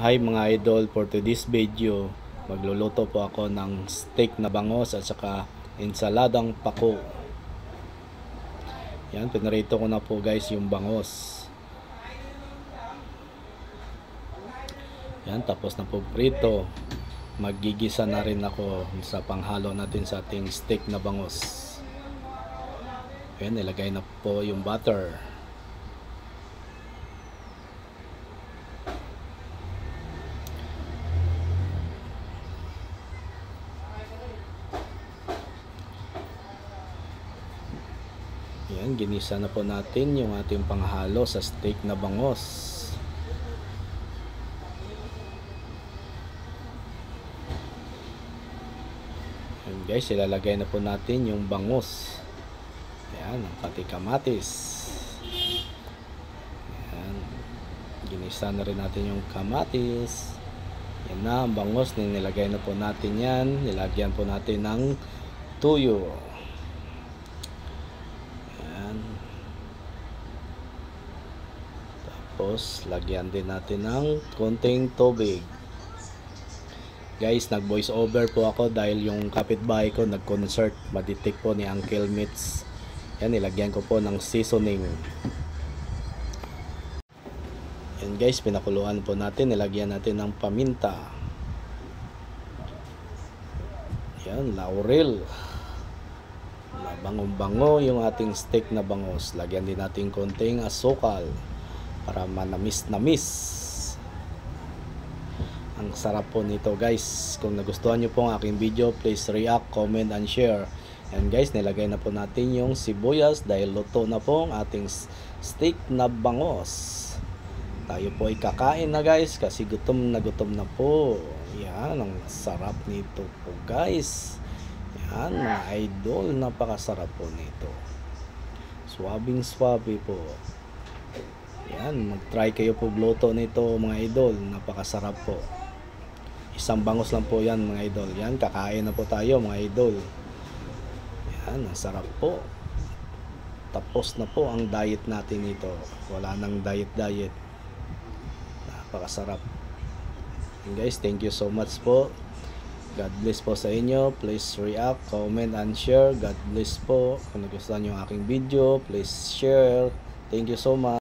Hi mga idol, for today's video magluluto po ako ng steak na bangos at saka ensaladang pako. Yan, pinarito ko na po guys yung bangos. Yan, tapos na po prito. Magigisa na rin ako sa panghalo natin sa ating steak na bangos. Yan, nilagay na po yung butter. Yan, ginisa na po natin yung ating panghalo sa steak na bangos. Yan guys, ilalagay na po natin yung bangos. Yan, ang pati kamatis. Yan, ginisa na rin natin yung kamatis. Yan na, ang bangos, nilagay na po natin yan. Nilagyan po natin ng tuyo. Tapos lagyan din natin ng konting tubig. Guys, nag voice over po ako dahil yung kapitbahay ko nag-concert, maditik po ni Uncle Mitz. Yan, nilagyan ko po ng seasoning. Yan guys, pinakuluan po natin, nilagyan natin ng paminta. Yan, laurel. Bangong-bango yung ating steak na bangos. Lagyan din natin konting asukal para manamis-namis. Ang sarap po nito guys. Kung nagustuhan nyo po ang aking video, please react, comment, and share. And guys, nilagay na po natin yung sibuyas dahil luto na po ang ating steak na bangos. Tayo po ay kakain na guys kasi gutom na po. Yan, ang sarap nito po guys. Yan mga idol, napakasarap po nito. Swabing swabe po. Yan, mag-try kayo po luto nito mga idol, napakasarap po. Isang bangos lang po yan mga idol. Yan, kakain na po tayo mga idol. Yan, ang sarap po. Tapos na po ang diet natin nito. Wala nang diet. Napakasarap. And guys, thank you so much po. God bless po sa inyo. Please react, comment, and share. God bless po. Kung nagustuhan nyo ang aking video, please share. Thank you so much.